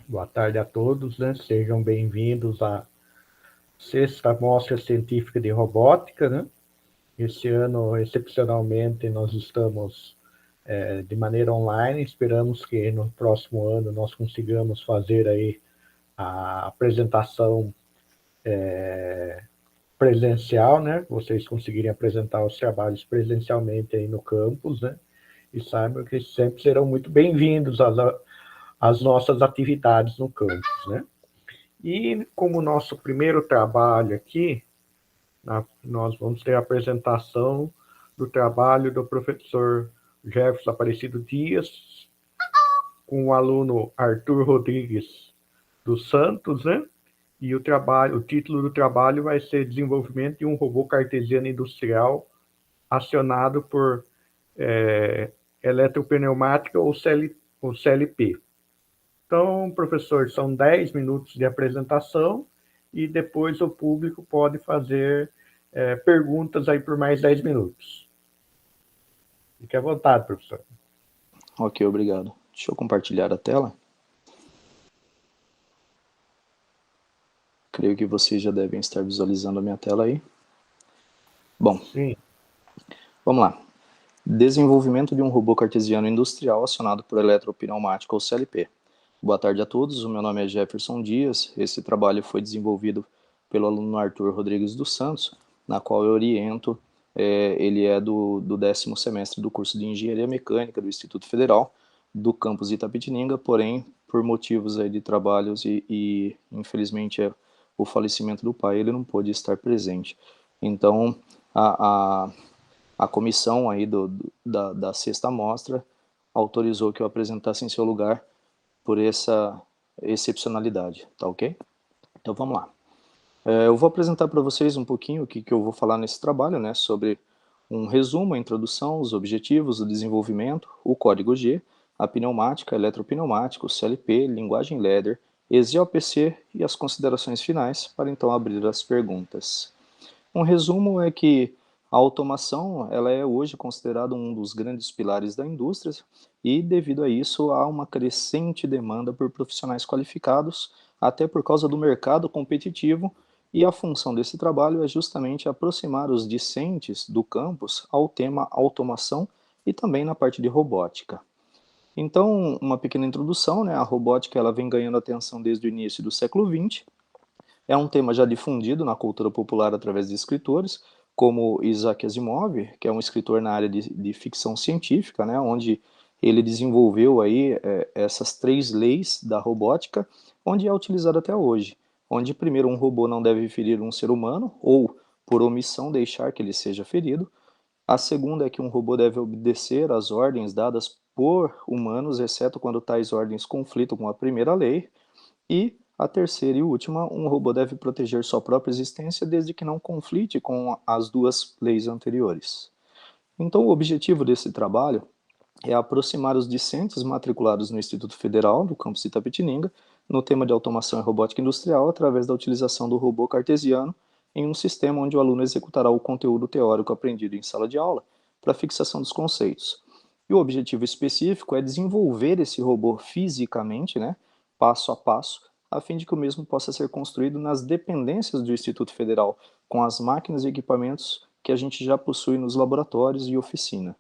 Boa tarde a todos, né? Sejam bem-vindos à sexta Mostra Científica de Robótica, né? Esse ano, excepcionalmente, nós estamos de maneira online. Esperamos que no próximo ano nós consigamos fazer aí a apresentação presencial, né? Vocês conseguirem apresentar os trabalhos presencialmente aí no campus, né? E saibam que sempre serão muito bem-vindos às nossas atividades no campus, né? E como nosso primeiro trabalho aqui, nós vamos ter a apresentação do trabalho do professor Jefferson Aparecido Dias, com o aluno Arthur Rodrigues dos Santos, né? E o título do trabalho vai ser Desenvolvimento de um robô cartesiano industrial acionado por eletropneumática ou CLP. Então, professor, são 10 minutos de apresentação e depois o público pode fazer perguntas aí por mais 10 minutos. Fique à vontade, professor. Ok, obrigado. Deixa eu compartilhar a tela. Creio que vocês já devem estar visualizando a minha tela aí. Bom, Sim. Vamos lá. Desenvolvimento de um robô cartesiano industrial acionado por eletropneumática ou CLP. Boa tarde a todos, o meu nome é Jefferson Dias. Esse trabalho foi desenvolvido pelo aluno Arthur Rodrigues dos Santos, na qual eu oriento. Ele é do 10º semestre do curso de Engenharia Mecânica do Instituto Federal, do campus Itapetininga, porém, por motivos aí de trabalhos e infelizmente, o falecimento do pai, ele não pôde estar presente. Então, a comissão aí da sexta amostra autorizou que eu apresentasse em seu lugar por essa excepcionalidade, tá ok? Então vamos lá. Eu vou apresentar para vocês um pouquinho o que eu vou falar nesse trabalho, né, sobre um resumo, a introdução, os objetivos, o desenvolvimento, o código G, a pneumática, eletropneumática, o CLP, linguagem Ladder, EZ-OPC e as considerações finais para então abrir as perguntas. Um resumo é que a automação ela é hoje considerada um dos grandes pilares da indústria e, devido a isso, há uma crescente demanda por profissionais qualificados, até por causa do mercado competitivo, e a função desse trabalho é justamente aproximar os discentes do campus ao tema automação e também na parte de robótica. Então, uma pequena introdução, né? A robótica ela vem ganhando atenção desde o início do século XX. É um tema já difundido na cultura popular através de escritores, como Isaac Asimov, que é um escritor na área de ficção científica, né, onde ele desenvolveu aí essas 3 leis da robótica, onde é utilizado até hoje. Onde, primeiro, um robô não deve ferir um ser humano, ou, por omissão, deixar que ele seja ferido. A segunda é que um robô deve obedecer às ordens dadas por humanos, exceto quando tais ordens conflitam com a primeira lei. E a terceira e última, um robô deve proteger sua própria existência desde que não conflite com as 2 leis anteriores. Então, o objetivo desse trabalho é aproximar os discentes matriculados no Instituto Federal, do campus Itapetininga, no tema de automação e robótica industrial, através da utilização do robô cartesiano em um sistema onde o aluno executará o conteúdo teórico aprendido em sala de aula para fixação dos conceitos. E o objetivo específico é desenvolver esse robô fisicamente, né, passo a passo, a fim de que o mesmo possa ser construído nas dependências do Instituto Federal, com as máquinas e equipamentos que a gente já possui nos laboratórios e oficina.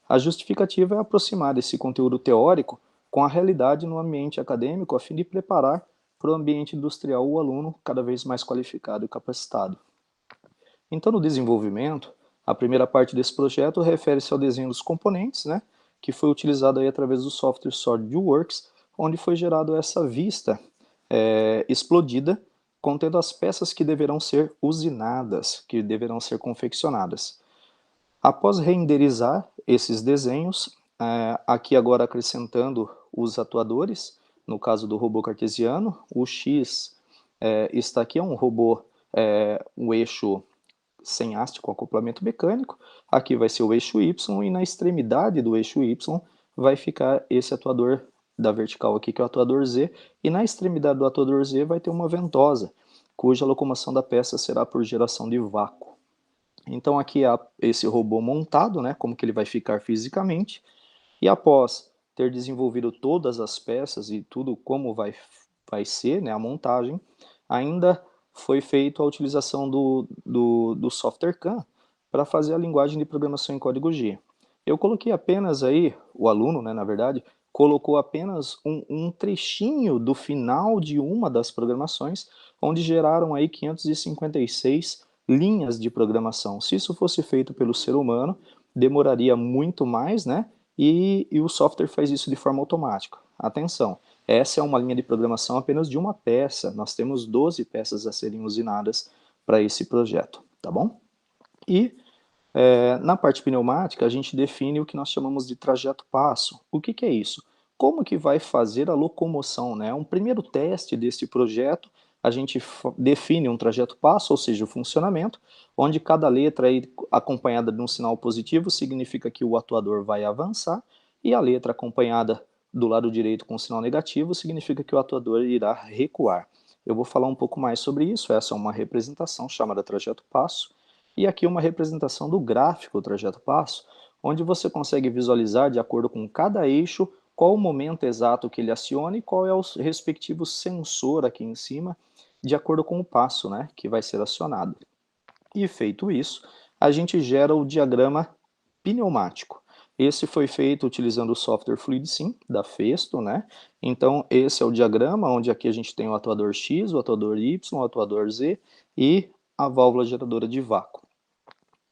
A justificativa é aproximar esse conteúdo teórico com a realidade no ambiente acadêmico, a fim de preparar para o ambiente industrial o aluno cada vez mais qualificado e capacitado. Então, no desenvolvimento, a primeira parte desse projeto refere-se ao desenho dos componentes, né, que foi utilizado aí através do software SolidWorks, onde foi gerado essa vista explodida, contendo as peças que deverão ser usinadas, que deverão ser confeccionadas. Após renderizar esses desenhos, aqui agora acrescentando os atuadores, no caso do robô cartesiano, o X está aqui, é um robô, um eixo sem haste com acoplamento mecânico, aqui vai ser o eixo Y, e na extremidade do eixo Y vai ficar esse atuador da vertical aqui, que é o atuador Z, e na extremidade do atuador Z vai ter uma ventosa, cuja locomoção da peça será por geração de vácuo. Então aqui há esse robô montado, né, como que ele vai ficar fisicamente, e após ter desenvolvido todas as peças e tudo como vai vai ser, né, a montagem, ainda foi feita a utilização do software CAM para fazer a linguagem de programação em código G. Eu coloquei apenas aí, o aluno, né, na verdade, colocou apenas um trechinho do final de uma das programações, onde geraram aí 556 linhas de programação. Se isso fosse feito pelo ser humano, demoraria muito mais, né? E o software faz isso de forma automática. Atenção, essa é uma linha de programação apenas de uma peça. Nós temos 12 peças a serem usinadas para esse projeto, tá bom? E na parte pneumática, a gente define o que nós chamamos de trajeto passo. O que é isso? Como que vai fazer a locomoção, né? Um primeiro teste desse projeto, a gente define um trajeto passo, ou seja, o funcionamento, onde cada letra aí, acompanhada de um sinal positivo significa que o atuador vai avançar, e a letra acompanhada do lado direito com um sinal negativo significa que o atuador irá recuar. Eu vou falar um pouco mais sobre isso, essa é uma representação chamada trajeto passo, e aqui uma representação do gráfico trajeto passo, onde você consegue visualizar, de acordo com cada eixo, qual o momento exato que ele aciona e qual é o respectivo sensor aqui em cima, de acordo com o passo, né, que vai ser acionado. E feito isso, a gente gera o diagrama pneumático. Esse foi feito utilizando o software FluidSim, da Festo, né? Então, esse é o diagrama, onde aqui a gente tem o atuador X, o atuador Y, o atuador Z e a válvula geradora de vácuo.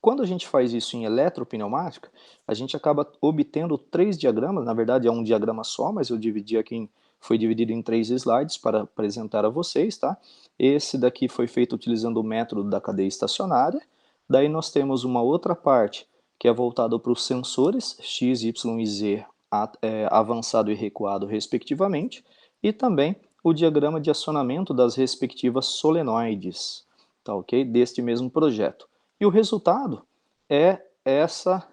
Quando a gente faz isso em eletropneumática, a gente acaba obtendo 3 diagramas, na verdade é um diagrama só, mas eu dividi aqui, foi dividido em 3 slides para apresentar a vocês, tá? Esse daqui foi feito utilizando o método da cadeia estacionária, daí nós temos uma outra parte que é voltada para os sensores X, Y e Z, avançado e recuado respectivamente, e também o diagrama de acionamento das respectivas solenoides, tá ok? Deste mesmo projeto. E o resultado é essa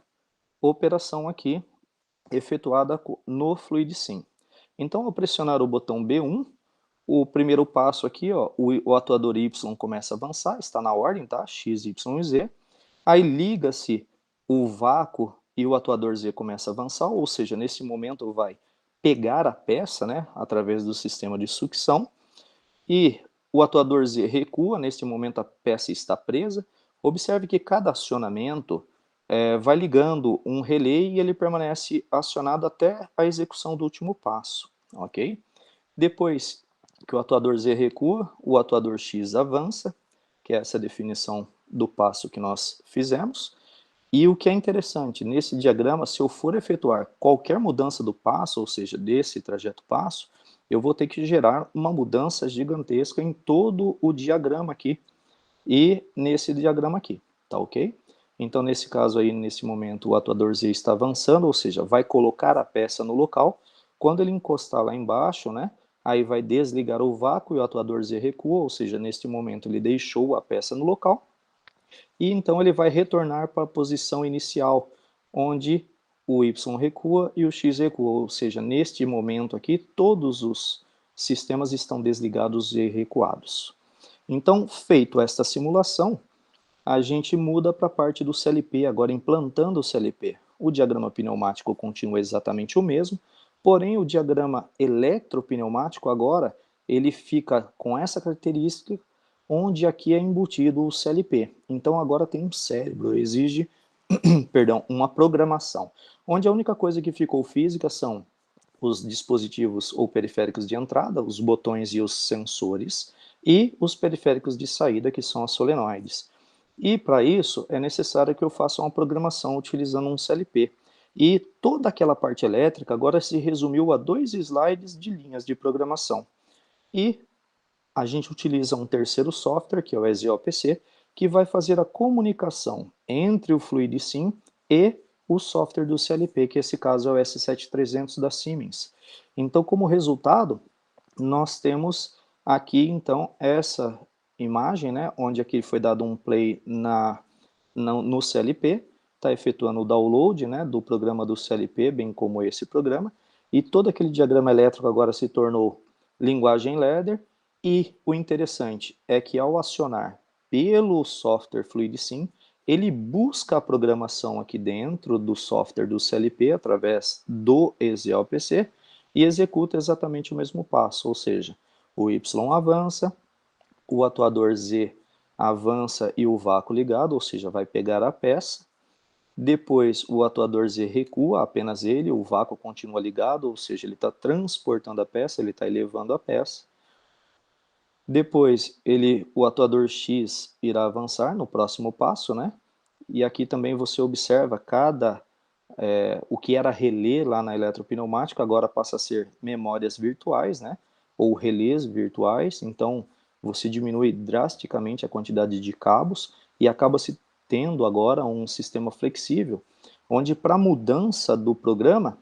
operação aqui, efetuada no FluidSim. Então, ao pressionar o botão B1, o primeiro passo aqui, ó, o atuador Y começa a avançar, está na ordem, tá? X, Y e Z. Aí liga-se o vácuo e o atuador Z começa a avançar, ou seja, nesse momento vai pegar a peça, né, através do sistema de sucção, e o atuador Z recua, neste momento a peça está presa. Observe que cada acionamento vai ligando um relé e ele permanece acionado até a execução do último passo, ok? Depois que o atuador Z recua, o atuador X avança, que é essa definição do passo que nós fizemos. E o que é interessante, nesse diagrama, se eu for efetuar qualquer mudança do passo, ou seja, desse trajeto passo, eu vou ter que gerar uma mudança gigantesca em todo o diagrama aqui e nesse diagrama aqui, tá ok? Então, nesse caso aí, nesse momento, o atuador Z está avançando, ou seja, vai colocar a peça no local. Quando ele encostar lá embaixo, né, aí vai desligar o vácuo e o atuador Z recua, ou seja, neste momento ele deixou a peça no local. E então ele vai retornar para a posição inicial, onde o Y recua e o X recua, ou seja, neste momento aqui, todos os sistemas estão desligados e recuados. Então, feito esta simulação, a gente muda para a parte do CLP, agora implantando o CLP. O diagrama pneumático continua exatamente o mesmo, porém o diagrama eletropneumático agora, ele fica com essa característica, onde aqui é embutido o CLP. Então agora tem um cérebro, exige perdão, uma programação, onde a única coisa que ficou física são os dispositivos ou periféricos de entrada, os botões e os sensores, e os periféricos de saída, que são as solenoides. E para isso é necessário que eu faça uma programação utilizando um CLP. E toda aquela parte elétrica agora se resumiu a 2 slides de linhas de programação. E a gente utiliza um terceiro software, que é o EasyOPC, que vai fazer a comunicação entre o FluidSim e o software do CLP, que esse caso é o S7300 da Siemens. Então, como resultado, nós temos aqui, então, essa imagem, né, onde aqui foi dado um play no CLP, está efetuando o download, né, do programa do CLP, bem como esse programa, e todo aquele diagrama elétrico agora se tornou linguagem ladder, e o interessante é que ao acionar pelo software FluidSim, ele busca a programação aqui dentro do software do CLP através do EasyOPC e executa exatamente o mesmo passo, ou seja, O Y avança, o atuador Z avança e o vácuo ligado, ou seja, vai pegar a peça. Depois o atuador Z recua, apenas ele, o vácuo continua ligado, ou seja, ele está transportando a peça, ele está elevando a peça. Depois o atuador X irá avançar no próximo passo, né? E aqui também você observa o que era relé lá na eletropneumática agora passa a ser memórias virtuais, né? Ou relés virtuais. Então você diminui drasticamente a quantidade de cabos e acaba se tendo agora um sistema flexível, onde para mudança do programa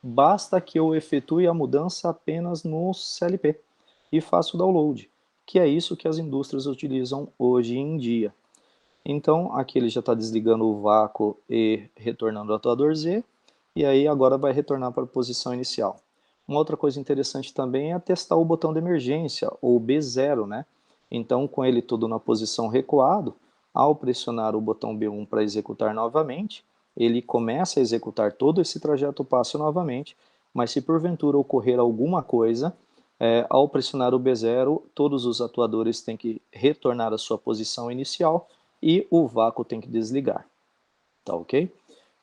basta que eu efetue a mudança apenas no CLP e faça o download, que é isso que as indústrias utilizam hoje em dia. Então, aqui ele já está desligando o vácuo e retornando o atuador Z, e aí agora vai retornar para a posição inicial. Uma outra coisa interessante também é testar o botão de emergência, ou B0, né? Então, com ele todo na posição recuado, ao pressionar o botão B1 para executar novamente, ele começa a executar todo esse trajeto passo novamente, mas se porventura ocorrer alguma coisa, ao pressionar o B0, todos os atuadores têm que retornar à sua posição inicial e o vácuo tem que desligar, tá ok?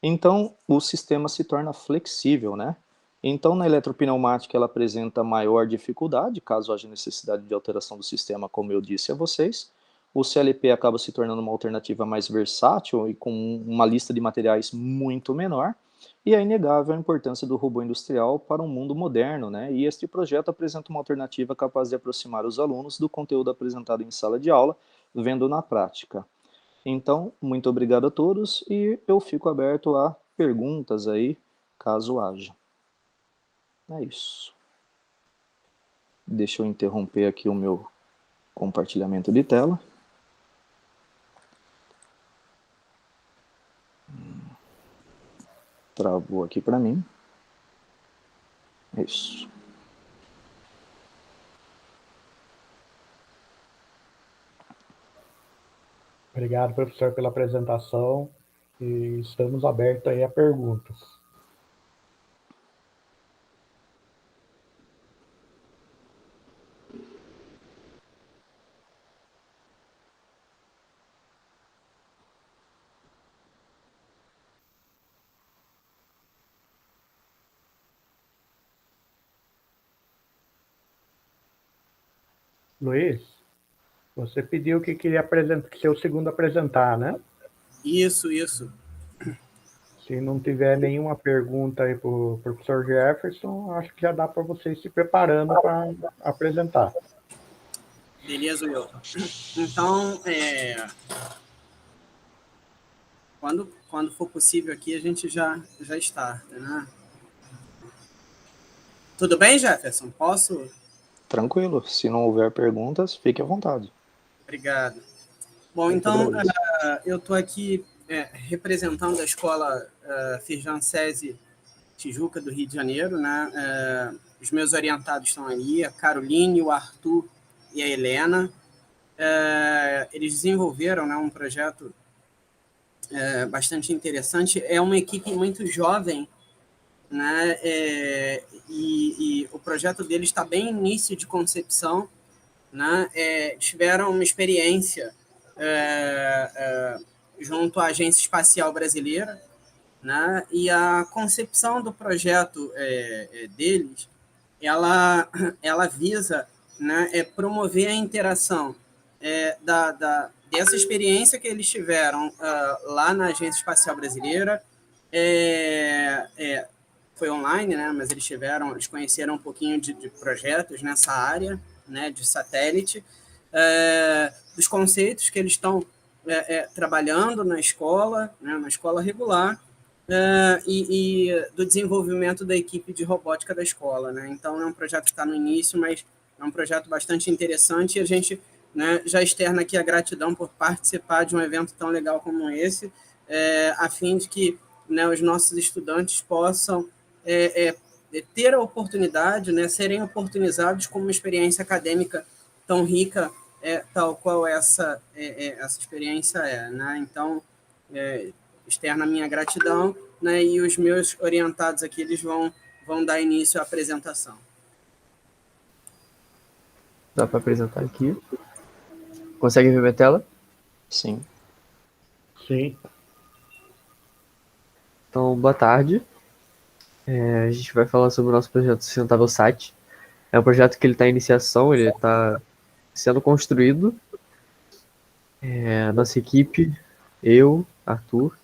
Então, o sistema se torna flexível, né? Então, na eletropneumática, ela apresenta maior dificuldade, caso haja necessidade de alteração do sistema, como eu disse a vocês. O CLP acaba se tornando uma alternativa mais versátil e com uma lista de materiais muito menor. E é inegável a importância do robô industrial para um mundo moderno, né? E este projeto apresenta uma alternativa capaz de aproximar os alunos do conteúdo apresentado em sala de aula, vendo na prática. Então, muito obrigado a todos e eu fico aberto a perguntas aí, caso haja. É isso. Deixa eu interromper aqui o meu compartilhamento de tela. Travou aqui para mim. É isso. Obrigado, professor, pela apresentação e estamos abertos aí a perguntas. Luiz, você pediu que queria ser o segundo a apresentar, né? Isso. Se não tiver nenhuma pergunta aí para o professor Jefferson, acho que já dá para você ir se preparando para apresentar. Beleza, Wilton. Então, quando for possível aqui, a gente já está, né? Tudo bem, Jefferson? Posso? Tranquilo, se não houver perguntas, fique à vontade. Obrigado. Bom, então, eu estou aqui representando a escola Firjan SESI Tijuca, do Rio de Janeiro, né? Os meus orientados estão ali, a Caroline, o Arthur e a Helena. Eles desenvolveram, né, um projeto bastante interessante. É uma equipe muito jovem, né? E o projeto deles está bem em início de concepção, né? Tiveram uma experiência junto à Agência Espacial Brasileira, né? E a concepção do projeto deles, ela visa, né, promover a interação dessa experiência que eles tiveram lá na Agência Espacial Brasileira. Foi online, né, mas eles conheceram um pouquinho de projetos nessa área, né, de satélite, dos conceitos que eles estão trabalhando na escola, né, na escola regular, e do desenvolvimento da equipe de robótica da escola, né? Então, é um projeto que está no início, mas é um projeto bastante interessante e a gente, né, já externa aqui a gratidão por participar de um evento tão legal como esse, a fim de que, né, os nossos estudantes possam ter a oportunidade, né, serem oportunizados com uma experiência acadêmica tão rica, tal qual essa experiência né? Então, externa a minha gratidão, né, e os meus orientados aqui, eles vão dar início à apresentação. Dá para apresentar aqui. Consegue ver minha tela? Sim. Sim. Então, boa tarde. A gente vai falar sobre o nosso projeto Sustentável Sat. É um projeto que ele está em iniciação, ele está sendo construído. A nossa equipe, eu, Arthur,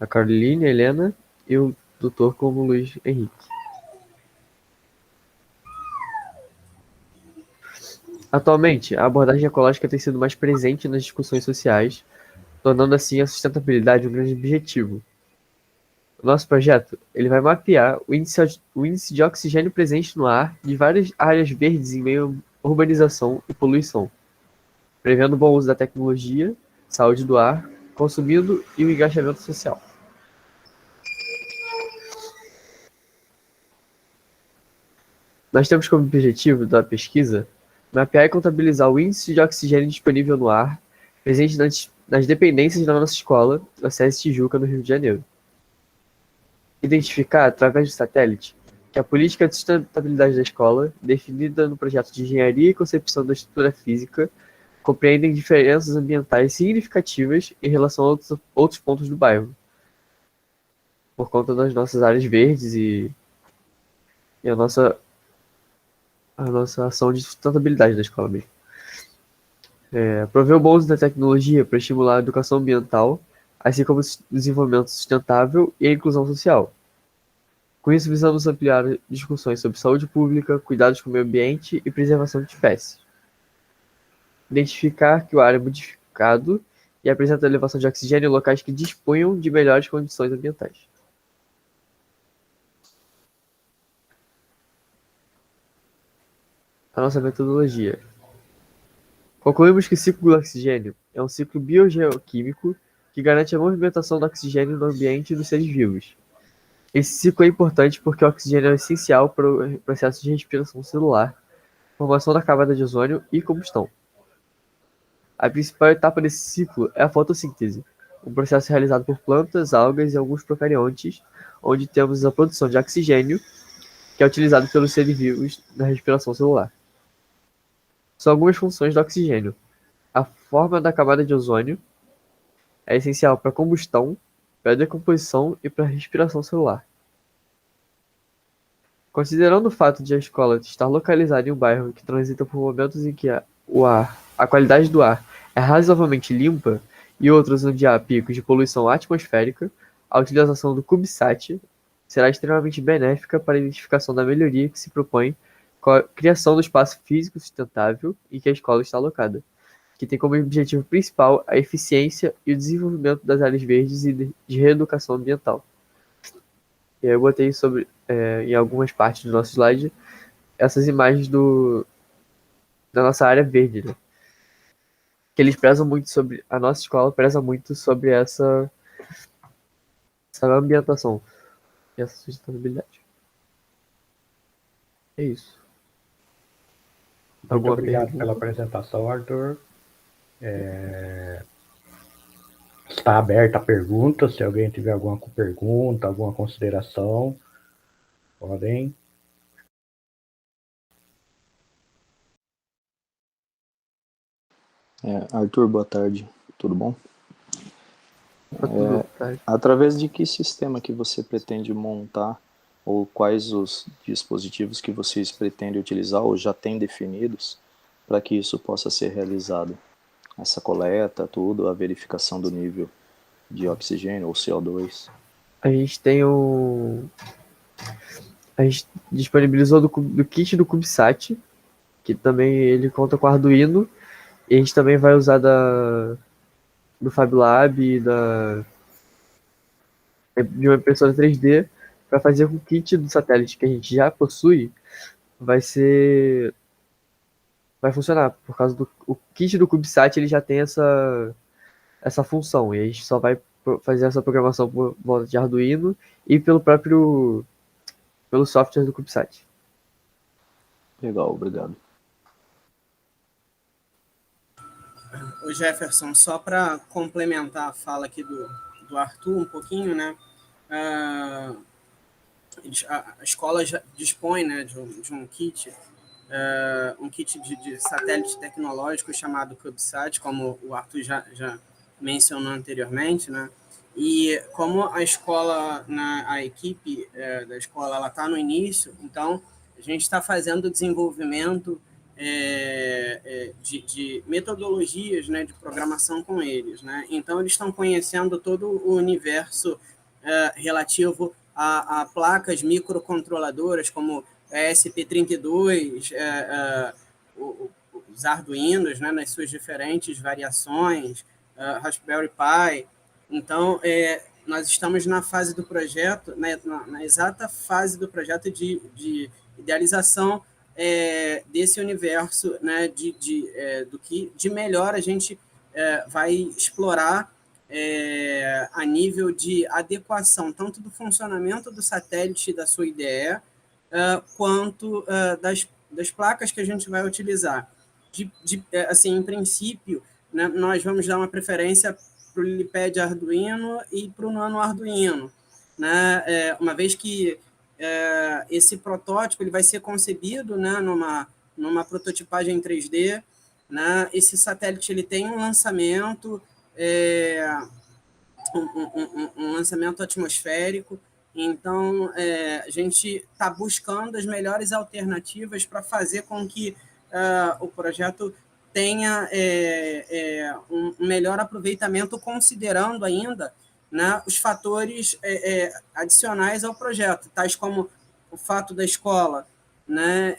a Caroline, a Helena e o doutor como Luiz Henrique. Atualmente, a abordagem ecológica tem sido mais presente nas discussões sociais, tornando assim a sustentabilidade um grande objetivo. O nosso projeto ele vai mapear o índice de oxigênio presente no ar de várias áreas verdes em meio à urbanização e poluição, prevendo o bom uso da tecnologia, saúde do ar, consumindo e o engajamento social. Nós temos como objetivo da pesquisa mapear e contabilizar o índice de oxigênio disponível no ar presente nas dependências da nossa escola, a SESI Tijuca, no Rio de Janeiro. Identificar, através do satélite, que a política de sustentabilidade da escola, definida no projeto de engenharia e concepção da estrutura física, compreendem diferenças ambientais significativas em relação a outros pontos do bairro, por conta das nossas áreas verdes e a nossa ação de sustentabilidade da escola mesmo. Prover o bom uso da tecnologia para estimular a educação ambiental, assim como o desenvolvimento sustentável e a inclusão social. Com isso, visamos ampliar discussões sobre saúde pública, cuidados com o meio ambiente e preservação de espécies. Identificar que o ar é modificado e apresenta elevação de oxigênio em locais que disponham de melhores condições ambientais. A nossa metodologia. Concluímos que o ciclo do oxigênio é um ciclo biogeoquímico que garante a movimentação do oxigênio no ambiente e dos seres vivos. Esse ciclo é importante porque o oxigênio é essencial para o processo de respiração celular, formação da camada de ozônio e combustão. A principal etapa desse ciclo é a fotossíntese, um processo realizado por plantas, algas e alguns procariontes, onde temos a produção de oxigênio, que é utilizado pelos seres vivos na respiração celular. São algumas funções do oxigênio. A forma da camada de ozônio é essencial para a combustão, para a decomposição e para a respiração celular. Considerando o fato de a escola estar localizada em um bairro que transita por momentos em que a qualidade do ar é razoavelmente limpa e outros onde há picos de poluição atmosférica, a utilização do CubeSat será extremamente benéfica para a identificação da melhoria que se propõe com a criação do espaço físico sustentável em que a escola está alocada, que tem como objetivo principal a eficiência e o desenvolvimento das áreas verdes e de reeducação ambiental. E aí eu botei em algumas partes do nosso slide essas imagens da nossa área verde, né? Que eles prezam muito sobre, a nossa escola preza muito sobre essa ambientação e essa sustentabilidade. É isso. Muito Alguma obrigado pergunta? pela apresentação, Arthur. Está aberta a perguntas. Se alguém tiver alguma pergunta, alguma consideração, podem. Arthur, boa tarde. Tudo bom? Tudo, tá? Através de que sistema que você pretende montar ou quais os dispositivos que vocês pretendem utilizar ou já têm definidos para que isso possa ser realizado? Essa coleta, tudo, a verificação do nível de oxigênio ou CO2. A gente tem a gente disponibilizou do kit do CubeSat, que também ele conta com Arduino, e a gente também vai usar do FabLab e de uma impressora 3D para fazer com que o kit do satélite que a gente já possui vai funcionar, por causa do o kit do CubeSat ele já tem essa função, e a gente só vai fazer essa programação por volta de Arduino e pelo software do CubeSat. Legal, obrigado. O Jefferson, só para complementar a fala aqui do Arthur um pouquinho, né? A escola já dispõe, né, de um kit um kit de satélite tecnológico chamado CubeSat, como o Arthur já mencionou anteriormente, né? E como a escola, a equipe da escola, ela está no início, então a gente está fazendo o desenvolvimento de metodologias, né, de programação com eles, né? Então eles estão conhecendo todo o universo relativo a placas microcontroladoras como ESP32, os Arduinos, né, nas suas diferentes variações, Raspberry Pi. Então, nós estamos na fase do projeto, né, na exata fase do projeto de idealização desse universo, né, do que de melhor a gente vai explorar a nível de adequação, tanto do funcionamento do satélite da sua IDE, quanto das placas que a gente vai utilizar. Assim, em princípio, né, nós vamos dar uma preferência para o Lilipad Arduino e para o Nano Arduino, né? Uma vez que esse protótipo ele vai ser concebido, né, numa prototipagem em 3D, né? Esse satélite ele tem um lançamento, um lançamento atmosférico. Então, a gente está buscando as melhores alternativas para fazer com que o projeto tenha um melhor aproveitamento, considerando ainda, né, os fatores adicionais ao projeto, tais como o fato da escola, né,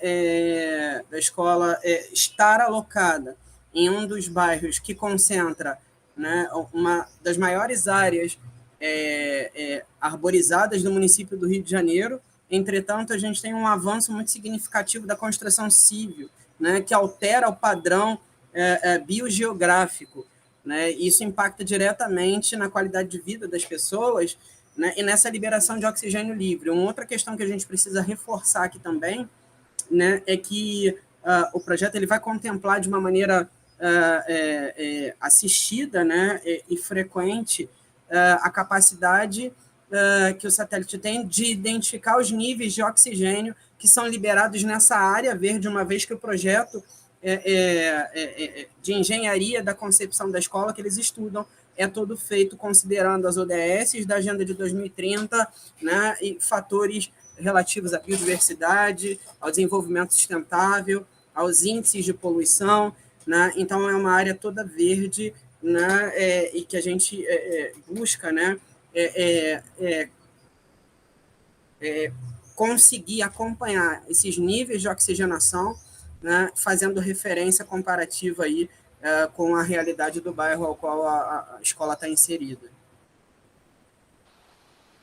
estar alocada em um dos bairros que concentra, né, uma das maiores áreas arborizadas do município do Rio de Janeiro. Entretanto, a gente tem um avanço muito significativo da construção civil, né, que altera o padrão biogeográfico, né? Isso impacta diretamente na qualidade de vida das pessoas, né, e nessa liberação de oxigênio livre. Uma outra questão que a gente precisa reforçar aqui também, né, é que o projeto ele vai contemplar de uma maneira assistida, né, e frequente a capacidade que o satélite tem de identificar os níveis de oxigênio que são liberados nessa área verde, uma vez que o projeto de engenharia da concepção da escola que eles estudam é todo feito considerando as ODS da Agenda de 2030, né, e fatores relativos à biodiversidade, ao desenvolvimento sustentável, aos índices de poluição, né? Então, é uma área toda verde, né, e que a gente busca, né, conseguir acompanhar esses níveis de oxigenação, né, fazendo referência comparativa aí, com a realidade do bairro ao qual a escola está inserida.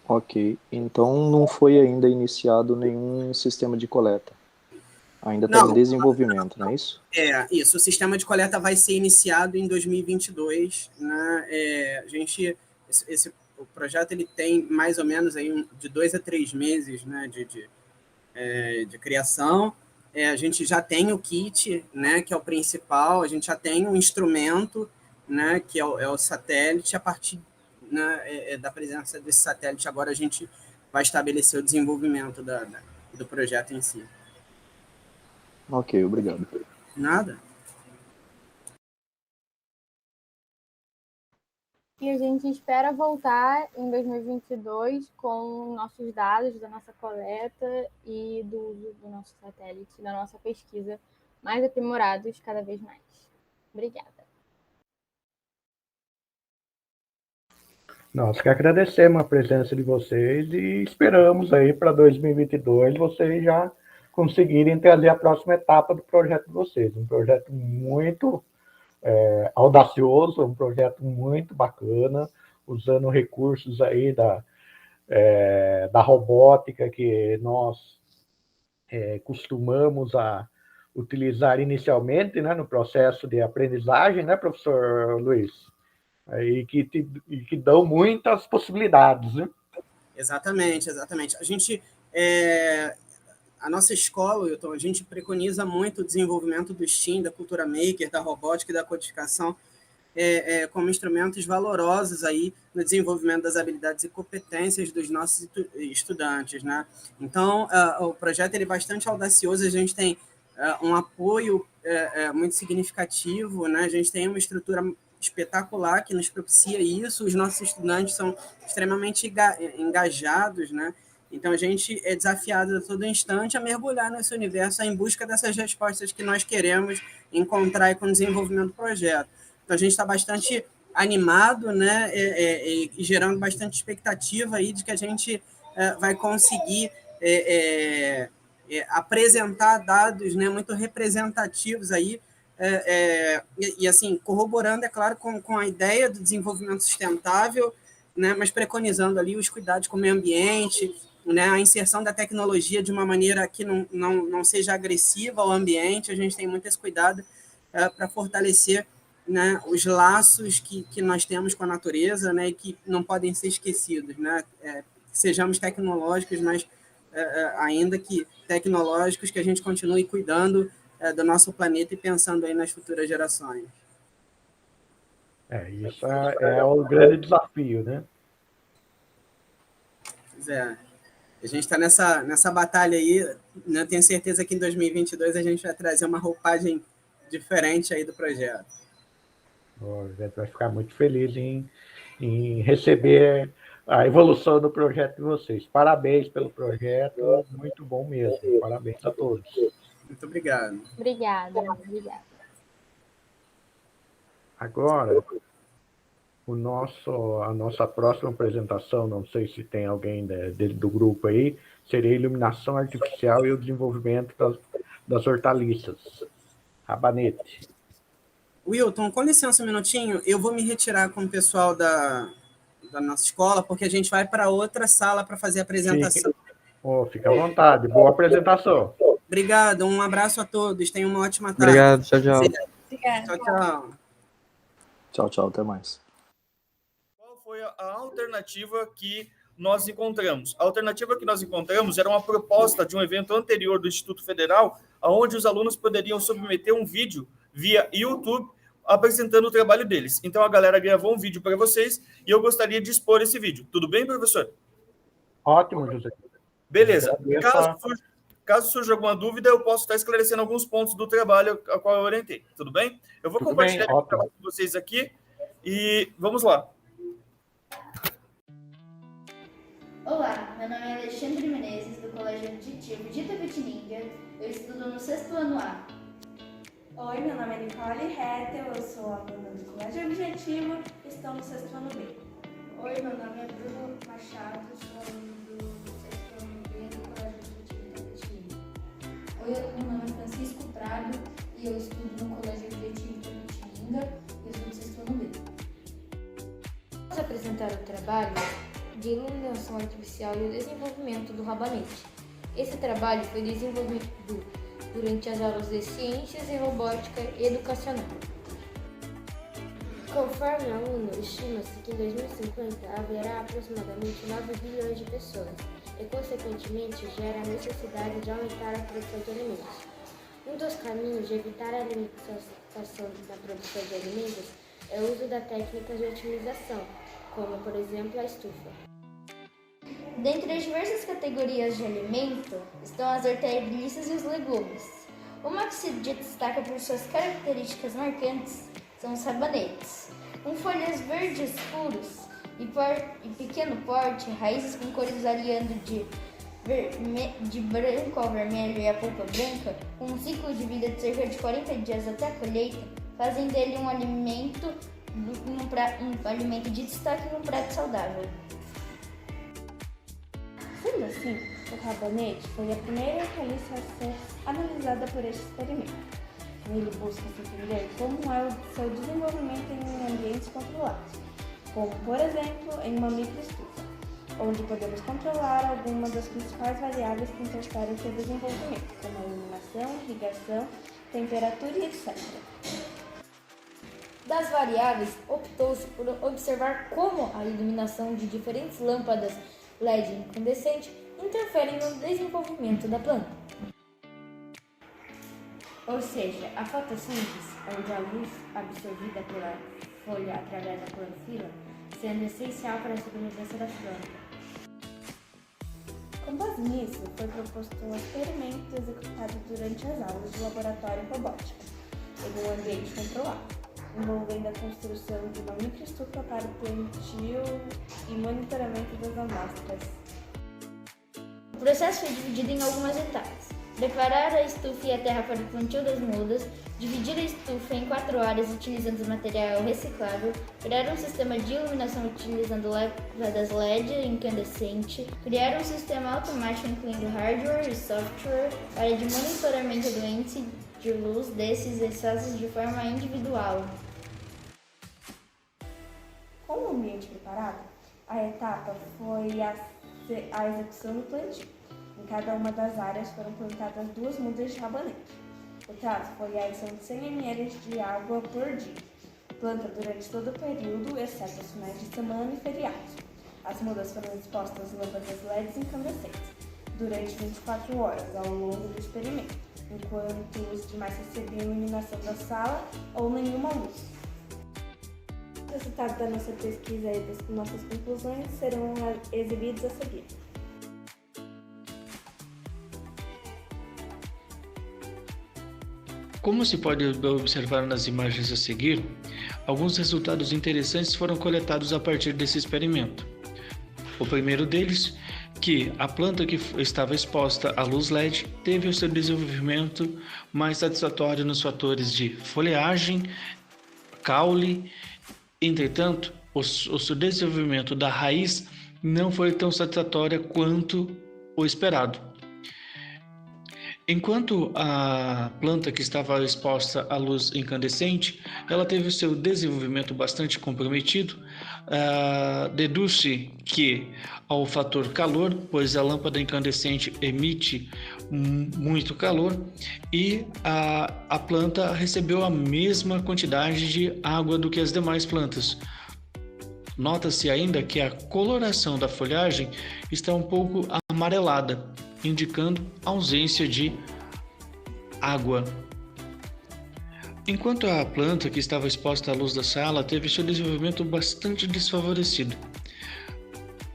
Ok, então não foi ainda iniciado nenhum sistema de coleta. Ainda está em desenvolvimento, não é isso? Isso. O sistema de coleta vai ser iniciado em 2022. Né? O projeto ele tem mais ou menos aí de 2 a 3 meses, né, de criação. A gente já tem o kit, né, que é o principal, a gente já tem um instrumento, né, que é o satélite. A partir, né, da presença desse satélite, agora a gente vai estabelecer o desenvolvimento do projeto em si. Ok, obrigado. Nada. E a gente espera voltar em 2022 com nossos dados da nossa coleta e do uso do nosso satélite, da nossa pesquisa, mais aprimorados cada vez mais. Obrigada. Nós que agradecemos a presença de vocês e esperamos aí para 2022 vocês já conseguirem trazer a próxima etapa do projeto de vocês. Um projeto muito audacioso, um projeto muito bacana, usando recursos aí da robótica que nós costumamos a utilizar inicialmente, né, no processo de aprendizagem, né, professor Luiz? Aí que dão muitas possibilidades, né? Exatamente. A nossa escola, Wilton, a gente preconiza muito o desenvolvimento do STEAM, da cultura maker, da robótica e da codificação como instrumentos valorosos aí no desenvolvimento das habilidades e competências dos nossos estudantes, né? Então, o projeto ele é bastante audacioso, a gente tem um apoio muito significativo, né? A gente tem uma estrutura espetacular que nos propicia isso, os nossos estudantes são extremamente engajados, né? Então, a gente é desafiado a todo instante a mergulhar nesse universo em busca dessas respostas que nós queremos encontrar com o desenvolvimento do projeto. Então, a gente está bastante animado, né? E gerando bastante expectativa aí de que a gente vai conseguir apresentar dados, né, muito representativos aí, assim, corroborando, é claro, com a ideia do desenvolvimento sustentável, né, mas preconizando ali os cuidados com o meio ambiente, né, a inserção da tecnologia de uma maneira que não seja agressiva ao ambiente. A gente tem muito esse cuidado para fortalecer, né, os laços que nós temos com a natureza, né, e que não podem ser esquecidos, né, sejamos tecnológicos, mas ainda que tecnológicos, que a gente continue cuidando do nosso planeta e pensando aí nas futuras gerações. Isso é o grande desafio, né? Pois é. A gente está nessa batalha aí, né? Tenho certeza que em 2022 a gente vai trazer uma roupagem diferente aí do projeto. A gente vai ficar muito feliz em receber a evolução do projeto de vocês. Parabéns pelo projeto, muito bom mesmo. Parabéns a todos. Muito obrigado. Obrigada. Agora, a nossa próxima apresentação, não sei se tem alguém do grupo aí, seria a iluminação artificial e o desenvolvimento das hortaliças. Rabanete. Wilton, com licença um minutinho, eu vou me retirar com o pessoal da nossa escola, porque a gente vai para outra sala para fazer a apresentação. Fica à vontade. Boa apresentação. Obrigado, um abraço a todos. Tenham uma ótima tarde. Obrigado, tchau, tchau. Tchau. Tchau, tchau, até mais. Qual foi a alternativa que nós encontramos? A alternativa que nós encontramos era uma proposta de um evento anterior do Instituto Federal, onde os alunos poderiam submeter um vídeo via YouTube apresentando o trabalho deles. Então, a galera gravou um vídeo para vocês e eu gostaria de expor esse vídeo. Tudo bem, professor? Ótimo, José. Beleza. Caso surja alguma dúvida, eu posso estar esclarecendo alguns pontos do trabalho a qual eu orientei. Tudo bem? Eu vou compartilhar o trabalho com vocês aqui e vamos lá. Olá, meu nome é Alexandre Menezes, do Colégio Objetivo de Itapetininga. Eu estudo no 6º ano A. Oi, meu nome é Nicole Rettel, eu sou aluna do Colégio Objetivo e estou no 6º ano B. Oi, meu nome é Bruno Machado, sou aluno do 6º ano B do Colégio Objetivo de Itapetininga. Oi, meu nome é Francisco Prado e eu estudo no Colégio Objetivo de Itapetininga e eu sou do 6º ano B. Vamos apresentar o trabalho de iluminação artificial e o desenvolvimento do rabanete. Esse trabalho foi desenvolvido durante as aulas de Ciências e Robótica Educacional. Conforme a ONU, estima-se que em 2050 haverá aproximadamente 9 bilhões de pessoas e, consequentemente, gera a necessidade de aumentar a produção de alimentos. Um dos caminhos de evitar a limitação na produção de alimentos é o uso da técnica de otimização, como, por exemplo, a estufa. Dentre as diversas categorias de alimento estão as hortaliças e os legumes. Uma que se destaca por suas características marcantes são os rabanetes. Com folhas verdes escuros e pequeno porte, raízes com cores variando de branco ao vermelho e a polpa branca, com um ciclo de vida de cerca de 40 dias até a colheita, fazem dele um alimento de destaque num prato saudável. Sendo assim, o rabanete foi a primeira hortaliça a ser analisada por este experimento. Nele busca-se entender como é o seu desenvolvimento em ambientes controlados, como, por exemplo, em uma microestufa, onde podemos controlar algumas das principais variáveis que interferem em seu desenvolvimento, como a iluminação, irrigação, temperatura e etc. Das variáveis, optou-se por observar como a iluminação de diferentes lâmpadas LED incandescente interferem no desenvolvimento da planta. Ou seja, a fotossíntese, onde a luz absorvida pela folha através da clorofila, sendo essencial para a sobrevivência da planta. Com base nisso, foi proposto um experimento executado durante as aulas de laboratório em robótica, em um ambiente controlado, envolvendo a construção de uma microestufa para o plantio e monitoramento das amostras. O processo foi dividido em algumas etapas. Preparar a estufa e a terra para o plantio das mudas, dividir a estufa em 4 áreas utilizando material reciclável, criar um sistema de iluminação utilizando lâmpadas LED incandescente, criar um sistema automático incluindo hardware e software, área de monitoramento do índice de luz desses espaços de forma individual. Com o ambiente preparado, a etapa foi a execução do plantio. Em cada uma das áreas foram plantadas 2 mudas de rabanete. O trato foi a adição de 100 ml de água por dia. Planta durante todo o período, exceto os finais de semana e feriados. As mudas foram expostas às lâmpadas LEDs incandescentes durante 24 horas ao longo do experimento, enquanto os demais recebiam iluminação da sala ou nenhuma luz. Os resultados da nossa pesquisa e das nossas conclusões serão exibidos a seguir. Como se pode observar nas imagens a seguir, alguns resultados interessantes foram coletados a partir desse experimento. O primeiro deles, que a planta que estava exposta à luz LED teve o seu desenvolvimento mais satisfatório nos fatores de folhagem, caule. Entretanto, o seu desenvolvimento da raiz não foi tão satisfatório quanto o esperado. Enquanto a planta que estava exposta à luz incandescente, ela teve o seu desenvolvimento bastante comprometido. Deduz-se que ao fator calor, pois a lâmpada incandescente emite muito calor, e a planta recebeu a mesma quantidade de água do que as demais plantas. Nota-se ainda que a coloração da folhagem está um pouco amarelada, indicando ausência de água. Enquanto a planta que estava exposta à luz da sala teve seu desenvolvimento bastante desfavorecido.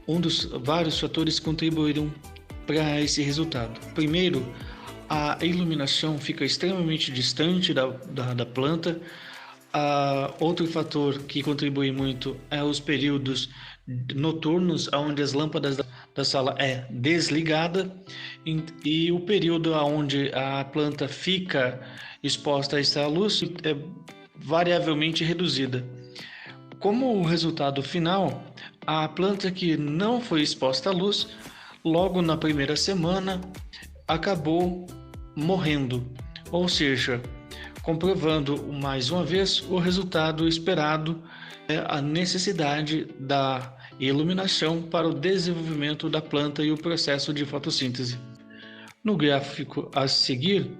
Um dos vários fatores contribuíram para esse resultado. Primeiro, a iluminação fica extremamente distante da planta. Outro fator que contribui muito é os períodos noturnos, onde as lâmpadas da sala é desligada, e o período onde a planta fica exposta a esta luz é variavelmente reduzida. Como resultado final, a planta que não foi exposta à luz, logo na primeira semana, acabou morrendo, ou seja, comprovando mais uma vez o resultado esperado, a necessidade da iluminação para o desenvolvimento da planta e o processo de fotossíntese. No gráfico a seguir,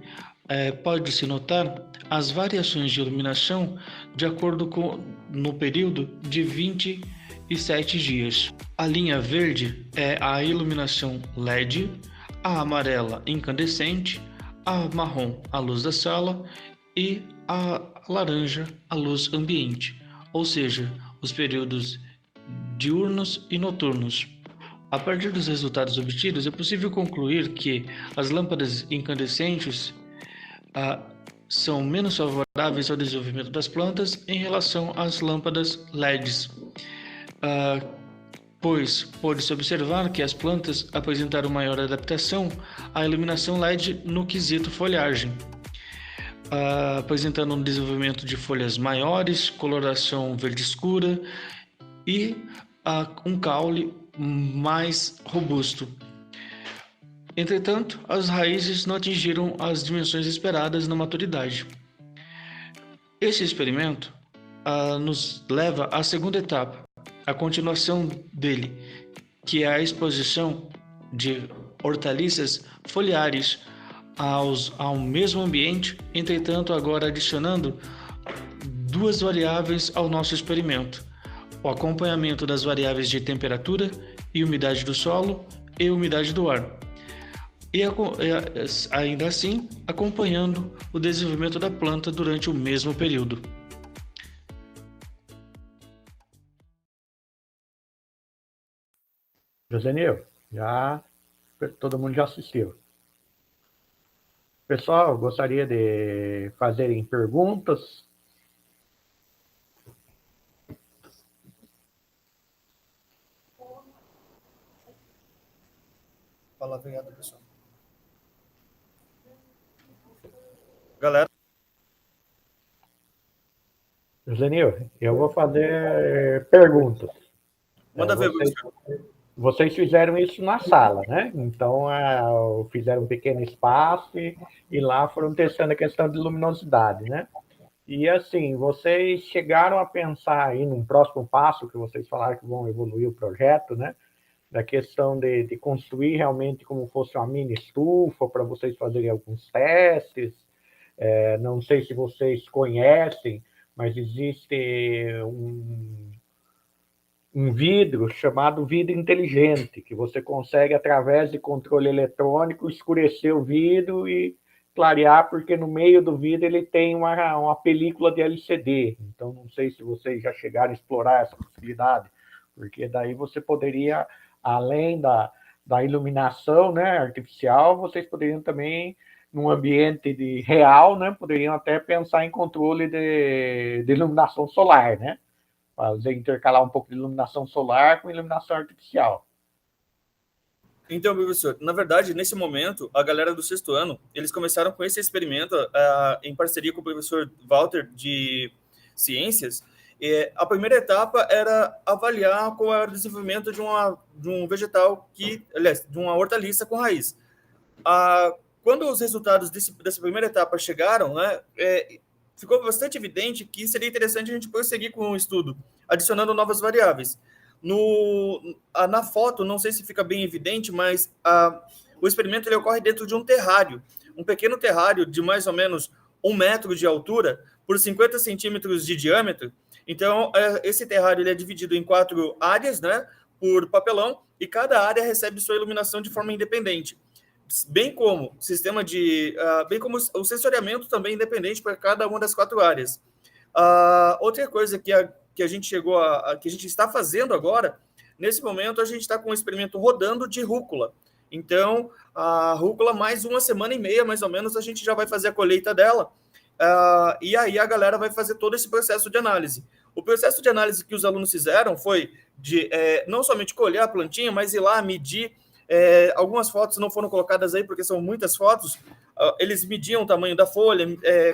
pode-se notar as variações de iluminação de acordo com no período de 27 dias. A linha verde é a iluminação LED, a amarela incandescente, a marrom a luz da sala e a laranja a luz ambiente, ou seja, os períodos diurnos e noturnos. A partir dos resultados obtidos, é possível concluir que as lâmpadas incandescentes são menos favoráveis ao desenvolvimento das plantas em relação às lâmpadas LEDs, pois pode-se observar que as plantas apresentaram maior adaptação à iluminação LED no quesito folhagem, apresentando um desenvolvimento de folhas maiores, coloração verde escura e um caule mais robusto. Entretanto, as raízes não atingiram as dimensões esperadas na maturidade. Esse experimento nos leva à segunda etapa, a continuação dele, que é a exposição de hortaliças foliares ao mesmo ambiente, entretanto agora adicionando 2 variáveis ao nosso experimento: o acompanhamento das variáveis de temperatura e umidade do solo e umidade do ar, e ainda assim acompanhando o desenvolvimento da planta durante o mesmo período. Josenil, já todo mundo já assistiu. Pessoal, gostaria de fazerem perguntas. Palavreado, pessoal. Galera. Zenil, eu vou fazer perguntas. Manda ver, vocês fizeram isso na sala, né? Então, fizeram um pequeno espaço e lá foram testando a questão de luminosidade, né? E assim, vocês chegaram a pensar aí num próximo passo, que vocês falaram que vão evoluir o projeto, né? Da questão de construir realmente como fosse uma mini estufa para vocês fazerem alguns testes. Não sei se vocês conhecem, mas existe um vidro chamado vidro inteligente, que você consegue, através de controle eletrônico, escurecer o vidro e clarear, porque no meio do vidro ele tem uma película de LCD. Então, não sei se vocês já chegaram a explorar essa possibilidade, porque daí você poderia, além da iluminação, né, artificial, vocês poderiam também, num ambiente real, né, poderiam até pensar em controle de iluminação solar, né? Fazer intercalar um pouco de iluminação solar com iluminação artificial. Então, professor, na verdade, nesse momento, a galera do 6º ano, eles começaram com esse experimento em parceria com o professor Walter de Ciências. A primeira etapa era avaliar qual era o desenvolvimento de um vegetal aliás, de uma hortaliça com raiz. Quando os resultados dessa primeira etapa chegaram, né, ficou bastante evidente que seria interessante a gente prosseguir com o estudo, adicionando novas variáveis. Na foto, não sei se fica bem evidente, mas o experimento ele ocorre dentro de um terrário, um pequeno terrário de mais ou menos 1 metro de altura por 50 centímetros de diâmetro. Então, esse terrário ele é dividido em 4 áreas, né, por papelão, e cada área recebe sua iluminação de forma independente. Bem como o sensoriamento também independente para cada uma das 4 áreas. Outra coisa que a gente que a gente está fazendo agora, nesse momento a gente está com um experimento rodando de rúcula. Então, a rúcula, mais 1 semana e meia, mais ou menos, a gente já vai fazer a colheita dela. E aí a galera vai fazer todo esse processo de análise. O processo de análise que os alunos fizeram foi de não somente colher a plantinha, mas ir lá medir. Algumas fotos não foram colocadas aí porque são muitas fotos. Eles mediam o tamanho da folha,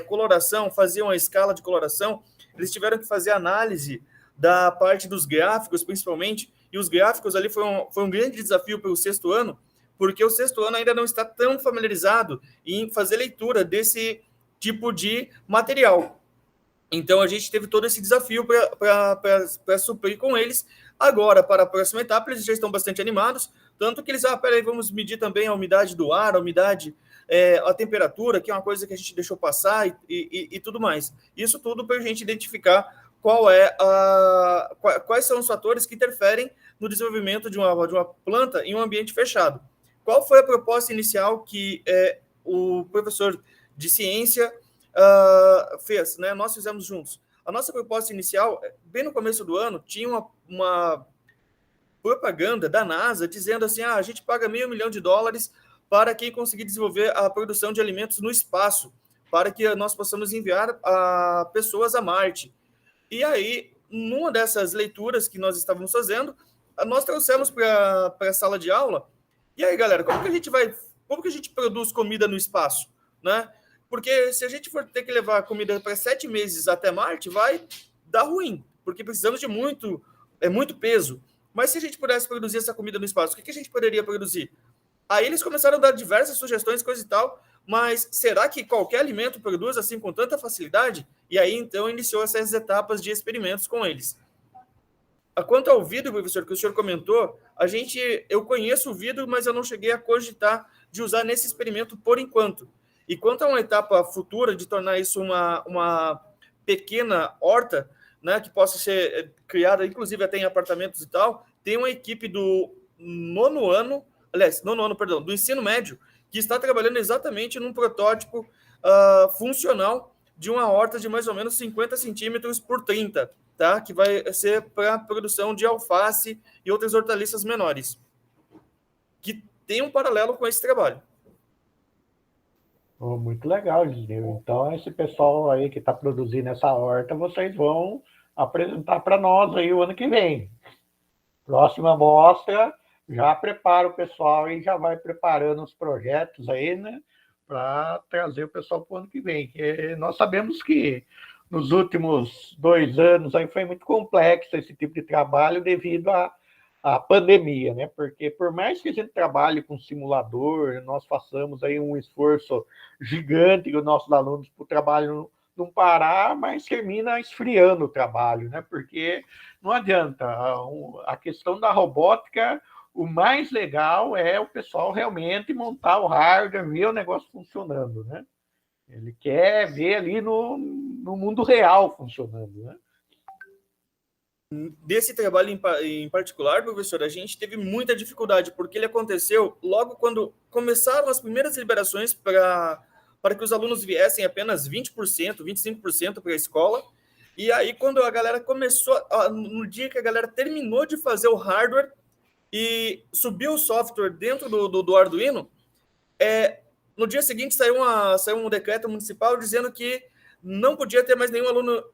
coloração, faziam a escala de coloração. Eles tiveram que fazer análise da parte dos gráficos, principalmente, e os gráficos ali foi um grande desafio para o 6º ano, porque o 6º ano ainda não está tão familiarizado em fazer leitura desse tipo de material. Então, a gente teve todo esse desafio para suprir com eles. Agora, para a próxima etapa, eles já estão bastante animados, tanto que eles, peraí, vamos medir também a umidade do ar, a umidade, a temperatura, que é uma coisa que a gente deixou passar e tudo mais. Isso tudo para a gente identificar quais são os fatores que interferem no desenvolvimento de uma planta em um ambiente fechado. Qual foi a proposta inicial que o professor de ciência fez, né? Nós fizemos juntos. A nossa proposta inicial, bem no começo do ano, tinha uma propaganda da NASA dizendo assim, a gente paga $500 milhões para quem conseguir desenvolver a produção de alimentos no espaço, para que nós possamos enviar pessoas a Marte. E aí, numa dessas leituras que nós estávamos fazendo, nós trouxemos para a sala de aula. E aí, galera, como que a gente produz comida no espaço, né? Porque se a gente for ter que levar comida para 7 meses até Marte, vai dar ruim, porque precisamos de muito peso. Mas se a gente pudesse produzir essa comida no espaço, o que a gente poderia produzir? Aí eles começaram a dar diversas sugestões, coisa e tal, mas será que qualquer alimento produz assim com tanta facilidade? E aí, então, iniciou essas etapas de experimentos com eles. Quanto ao vidro, professor, que o senhor comentou, eu conheço o vidro, mas eu não cheguei a cogitar de usar nesse experimento por enquanto. E quanto a uma etapa futura de tornar isso uma pequena horta, né, que possa ser criada, inclusive até em apartamentos e tal, tem uma equipe do do ensino médio, que está trabalhando exatamente num protótipo funcional de uma horta de mais ou menos 50 centímetros por 30, tá? Que vai ser para a produção de alface e outras hortaliças menores. Que tem um paralelo com esse trabalho. Oh, muito legal, Gisnil. Então, esse pessoal aí que está produzindo essa horta, vocês vão apresentar para nós aí o ano que vem. Próxima mostra, já prepara o pessoal e já vai preparando os projetos aí, né? Para trazer o pessoal para o ano que vem. Porque nós sabemos que nos últimos 2 anos aí foi muito complexo esse tipo de trabalho devido à pandemia, né? Porque por mais que a gente trabalhe com simulador, nós façamos aí um esforço gigante dos nossos alunos para o trabalho não parar, mas termina esfriando o trabalho, né? Porque não adianta. A questão da robótica, o mais legal é o pessoal realmente montar o hardware, ver o negócio funcionando, né? Ele quer ver ali no mundo real funcionando, né? Desse trabalho em particular, professor, a gente teve muita dificuldade, porque ele aconteceu logo quando começaram as primeiras liberações para que os alunos viessem apenas 20%, 25% para a escola. E aí, quando a galera começou, no dia que a galera terminou de fazer o hardware e subiu o software dentro do Arduino, no dia seguinte saiu um decreto municipal dizendo que não podia ter mais nenhum aluno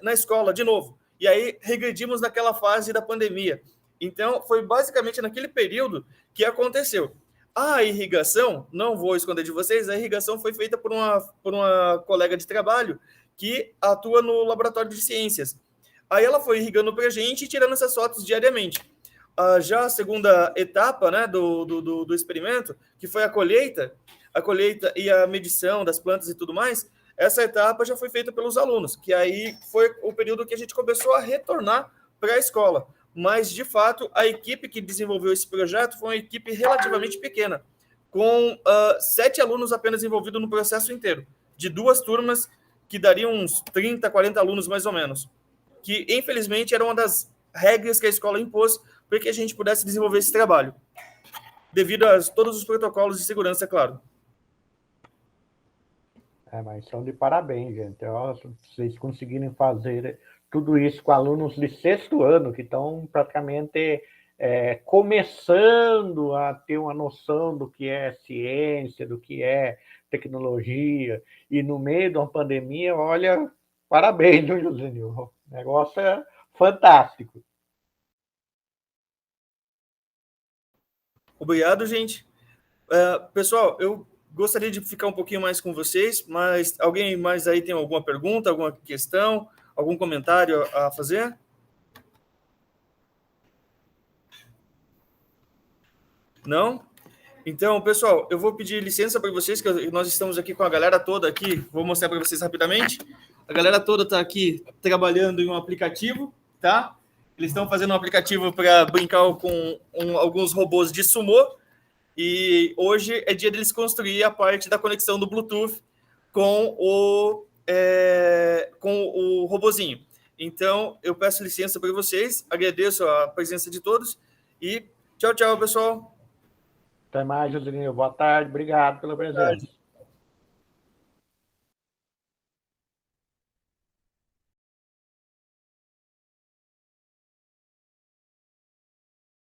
na escola de novo. E aí regredimos naquela fase da pandemia. Então, foi basicamente naquele período que aconteceu. A irrigação, não vou esconder de vocês, a irrigação foi feita por uma colega de trabalho que atua no laboratório de ciências. Aí ela foi irrigando para a gente e tirando essas fotos diariamente. Já a segunda etapa, né, do experimento, que foi a colheita e a medição das plantas e tudo mais, essa etapa já foi feita pelos alunos, que aí foi o período que a gente começou a retornar para a escola. Mas, de fato, a equipe que desenvolveu esse projeto foi uma equipe relativamente pequena, com 7 alunos apenas envolvidos no processo inteiro, de 2 turmas que dariam uns 30, 40 alunos mais ou menos, que, infelizmente, era uma das regras que a escola impôs para que a gente pudesse desenvolver esse trabalho, devido a todos os protocolos de segurança, claro. Mas são de parabéns, gente. Vocês conseguirem fazer tudo isso com alunos de 6º ano, que estão praticamente começando a ter uma noção do que é ciência, do que é tecnologia, e no meio de uma pandemia, olha, parabéns, viu, Josinho? O negócio é fantástico. Obrigado, gente. Pessoal, eu gostaria de ficar um pouquinho mais com vocês, mas alguém mais aí tem alguma pergunta, alguma questão, algum comentário a fazer? Não? Então, pessoal, eu vou pedir licença para vocês, que nós estamos aqui com a galera toda aqui, vou mostrar para vocês rapidamente. A galera toda está aqui trabalhando em um aplicativo, tá? Eles estão fazendo um aplicativo para brincar com alguns robôs de sumô, e hoje é dia deles construir a parte da conexão do Bluetooth com o robozinho. Então, eu peço licença para vocês, agradeço a presença de todos e tchau, tchau, pessoal. Até mais, Josinho. Boa tarde, obrigado pela presença.